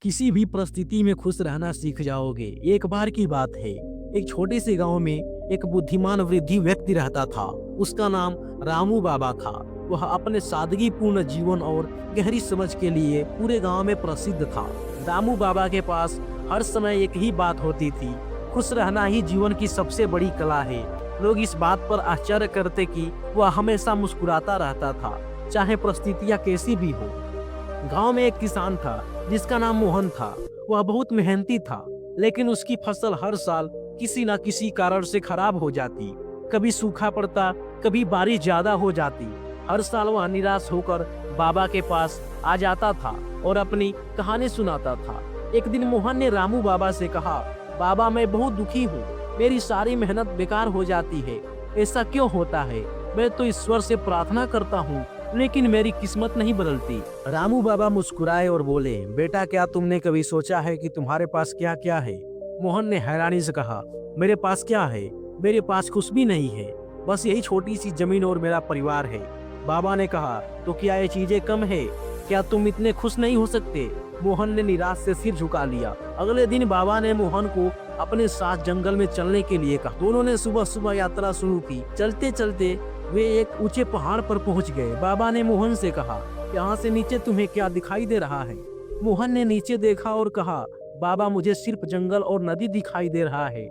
किसी भी परिस्थिति में खुश रहना सीख जाओगे। एक बार की बात है, एक छोटे से गांव में एक बुद्धिमान वृद्धि व्यक्ति रहता था। उसका नाम रामू बाबा था। वह अपने सादगीपूर्ण जीवन और गहरी समझ के लिए पूरे गांव में प्रसिद्ध था। रामू बाबा के पास हर समय एक ही बात होती थी, खुश रहना ही जीवन की सबसे बड़ी कला है। लोग इस बात पर आश्चर्य करते कि वह हमेशा मुस्कुराता रहता था, चाहे परिस्थितियां कैसी भी हो। गांव में एक किसान था जिसका नाम मोहन था। वह बहुत मेहनती था, लेकिन उसकी फसल हर साल किसी न किसी कारण से खराब हो जाती। कभी सूखा पड़ता, कभी बारिश ज्यादा हो जाती। हर साल वह निराश होकर बाबा के पास आ जाता था और अपनी कहानी सुनाता था। एक दिन मोहन ने रामू बाबा से कहा, बाबा मैं बहुत दुखी हूँ, मेरी सारी मेहनत बेकार हो जाती है। ऐसा क्यों होता है? मैं तो ईश्वर से प्रार्थना करता हूँ, लेकिन मेरी किस्मत नहीं बदलती। रामू बाबा मुस्कुराए और बोले, बेटा क्या तुमने कभी सोचा है कि तुम्हारे पास क्या क्या है? मोहन ने हैरानी से कहा, मेरे पास क्या है? मेरे पास कुछ भी नहीं है, बस यही छोटी सी जमीन और मेरा परिवार है। बाबा ने कहा, तो क्या ये चीजें कम है? क्या तुम इतने खुश नहीं हो सकते? मोहन ने निराश से सिर झुका लिया। अगले दिन बाबा ने मोहन को अपने साथ जंगल में चलने के लिए कहा। दोनों ने सुबह सुबह यात्रा शुरू की। चलते चलते वे एक ऊंचे पहाड़ पर पहुंच गए। बाबा ने मोहन से कहा, यहाँ से नीचे तुम्हें क्या दिखाई दे रहा है? मोहन ने नीचे देखा और कहा, बाबा मुझे सिर्फ जंगल और नदी दिखाई दे रहा है।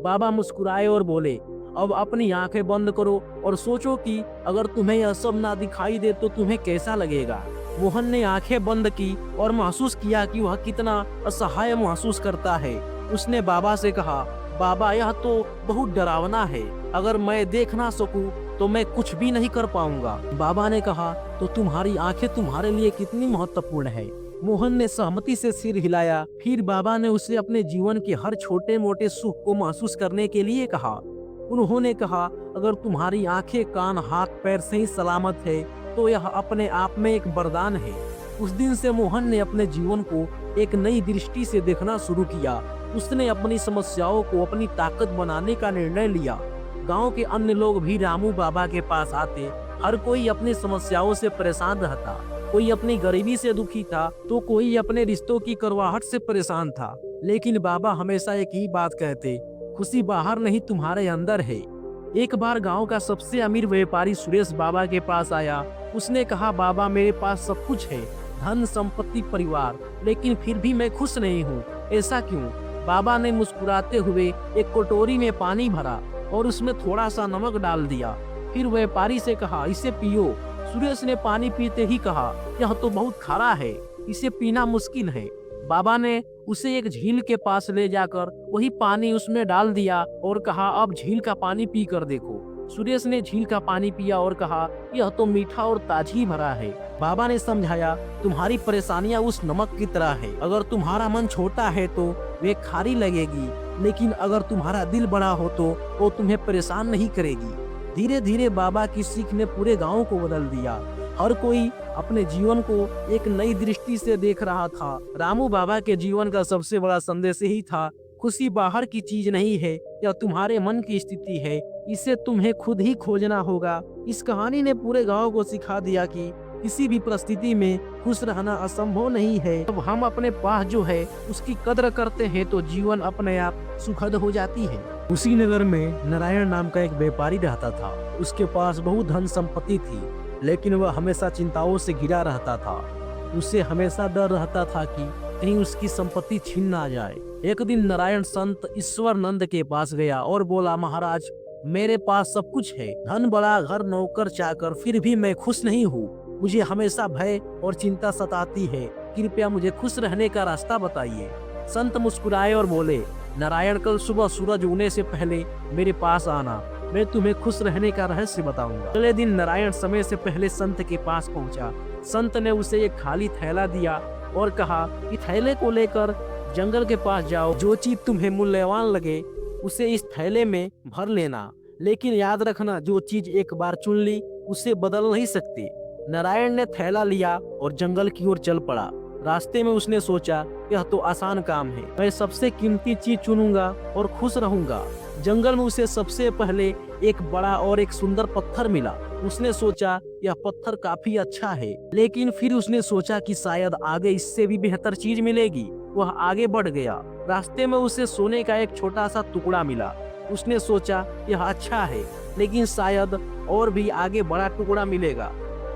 बाबा मुस्कुराए और बोले, अब अपनी आंखें बंद करो और सोचो कि अगर तुम्हें यह सब ना दिखाई दे तो तुम्हें कैसा लगेगा। मोहन ने आंखें बंद की और महसूस किया कि वह कितना असहाय महसूस करता है। उसने बाबा से कहा, बाबा यह तो बहुत डरावना है, अगर मैं देख ना सकूं तो मैं कुछ भी नहीं कर पाऊंगा। बाबा ने कहा, तो तुम्हारी आंखें तुम्हारे लिए कितनी महत्वपूर्ण है? मोहन ने सहमति से सिर हिलाया। फिर बाबा ने उसे अपने जीवन के हर छोटे मोटे सुख को महसूस करने के लिए कहा। उन्होंने कहा, अगर तुम्हारी आंखें कान हाथ पैर से ही सलामत है तो यह अपने आप में एक वरदान है। उस दिन से मोहन ने अपने जीवन को एक नई दृष्टि से देखना शुरू किया। उसने अपनी समस्याओं को अपनी ताकत बनाने का निर्णय लिया। गांव के अन्य लोग भी रामू बाबा के पास आते। हर कोई अपनी समस्याओं से परेशान रहता। कोई अपनी गरीबी से दुखी था तो कोई अपने रिश्तों की करवाहट से परेशान था। लेकिन बाबा हमेशा एक ही बात कहते, खुशी बाहर नहीं तुम्हारे अंदर है। एक बार गांव का सबसे अमीर व्यापारी सुरेश बाबा के पास आया। उसने कहा, बाबा मेरे पास सब कुछ है, धन संपत्ति परिवार, लेकिन फिर भी मैं खुश नहीं हूँ। ऐसा क्यों? बाबा ने मुस्कुराते हुए एक कटोरी में पानी भरा और उसमें थोड़ा सा नमक डाल दिया। फिर व्यापारी से कहा, इसे पियो। सुरेश ने पानी पीते ही कहा, यह तो बहुत खारा है, इसे पीना मुश्किल है। बाबा ने उसे एक झील के पास ले जाकर वही पानी उसमें डाल दिया और कहा, अब झील का पानी पी कर देखो। सुरेश ने झील का पानी पिया और कहा, यह तो मीठा और ताजगी भरा है। बाबा ने समझाया, तुम्हारी परेशानियां उस नमक की तरह है, अगर तुम्हारा मन छोटा है तो वे खारी लगेगी, लेकिन अगर तुम्हारा दिल बड़ा हो तो वो तुम्हें परेशान नहीं करेगी। धीरे धीरे बाबा की सीख ने पूरे गांव को बदल दिया। हर कोई अपने जीवन को एक नई दृष्टि से देख रहा था। रामू बाबा के जीवन का सबसे बड़ा संदेश यही था, खुशी बाहर की चीज नहीं है, यह तुम्हारे मन की स्थिति है, इसे तुम्हें खुद ही खोजना होगा। इस कहानी ने पूरे गांव को सिखा दिया कि किसी भी परिस्थिति में खुश रहना असंभव नहीं है। जब हम अपने पास जो है उसकी कद्र करते हैं तो जीवन अपने आप सुखद हो जाती है। उसी नगर में नारायण नाम का एक व्यापारी रहता था। उसके पास बहुत धन संपत्ति थी, लेकिन वह हमेशा चिंताओं से घिरा रहता था। उसे हमेशा डर रहता था कि कहीं उसकी संपत्ति छीन ना जाए। एक दिन नारायण संत ईश्वरानंद के पास गया और बोला, महाराज मेरे पास सब कुछ है, धन बड़ा, घर नौकर चाकर, फिर भी मैं खुश नहीं हूँ। मुझे हमेशा भय और चिंता सताती है, कृपया मुझे खुश रहने का रास्ता बताइए। संत मुस्कुराए और बोले, नारायण कल सुबह सूरज उगने से पहले मेरे पास आना, मैं तुम्हें खुश रहने का रहस्य बताऊंगा। अगले दिन नारायण समय से पहले संत के पास पहुंचा। संत ने उसे एक खाली थैला दिया और कहा कि थैले को लेकर जंगल के पास जाओ, जो चीज तुम्हें मूल्यवान लगे उसे इस थैले में भर लेना, लेकिन याद रखना जो चीज एक बार चुन ली उसे बदल नहीं सकती। नारायण ने थैला लिया और जंगल की ओर चल पड़ा। रास्ते में उसने सोचा, यह तो आसान काम है, मैं सबसे कीमती चीज चुनूंगा और खुश रहूंगा। जंगल में उसे सबसे पहले एक बड़ा और एक सुंदर पत्थर मिला। उसने सोचा यह पत्थर काफी अच्छा है, लेकिन फिर उसने सोचा कि शायद आगे इससे भी बेहतर चीज मिलेगी। वह आगे बढ़ गया। रास्ते में उसे सोने का एक छोटा सा टुकड़ा मिला। उसने सोचा यह अच्छा है, लेकिन शायद और भी आगे बड़ा टुकड़ा मिलेगा।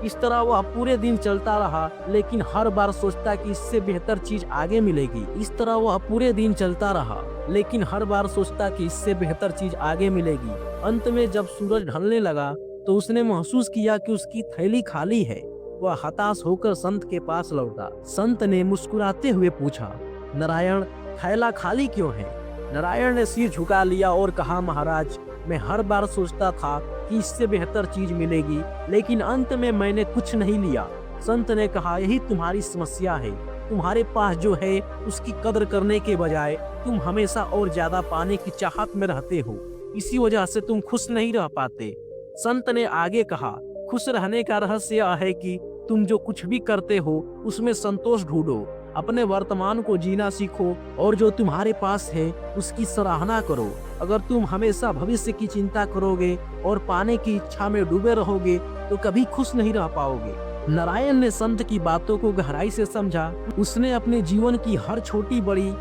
इस तरह वह पूरे दिन चलता रहा, लेकिन हर बार सोचता कि इससे बेहतर चीज आगे मिलेगी। इस तरह वह पूरे दिन चलता रहा, लेकिन हर बार सोचता कि इससे बेहतर चीज आगे मिलेगी। अंत में जब सूरज ढलने लगा तो उसने महसूस किया कि उसकी थैली खाली है। वह हताश होकर संत के पास लौटा। संत ने मुस्कुराते हुए पूछा, नारायण, थैला खाली क्यों है? नारायण ने सिर झुका लिया और कहा, महाराज, मैं हर बार सोचता था कि इससे बेहतर चीज मिलेगी, लेकिन अंत में मैंने कुछ नहीं लिया। संत ने कहा, यही तुम्हारी समस्या है। तुम्हारे पास जो है उसकी कदर करने के बजाय तुम हमेशा और ज्यादा पाने की चाहत में रहते हो। इसी वजह से तुम खुश नहीं रह पाते। संत ने आगे कहा, खुश रहने का रहस्य यह है कि तुम जो कुछ भी करते हो उसमें संतोष ढूंढो। अपने वर्तमान को जीना सीखो और जो तुम्हारे पास है उसकी सराहना करो। अगर तुम हमेशा भविष्य की चिंता करोगे और पाने की इच्छा में डूबे रहोगे तो कभी खुश नहीं रह पाओगे। नारायण ने संत की बातों को गहराई से समझा। उसने अपने जीवन की हर छोटी बड़ी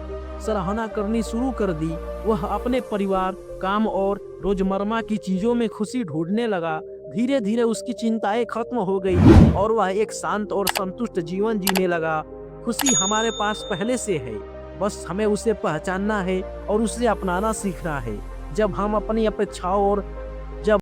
सराहना करनी शुरू कर दी। वह अपने परिवार, काम और रोजमर्रा की चीजों में खुशी ढूंढने लगा। धीरे धीरे उसकी चिंताएं खत्म हो गई और वह एक शांत और संतुष्ट जीवन जीने लगा। खुशी हमारे पास पहले से है, बस हमें उसे पहचानना है और उसे अपनाना सीखना है। जब हम अपनी अपेक्षाओं और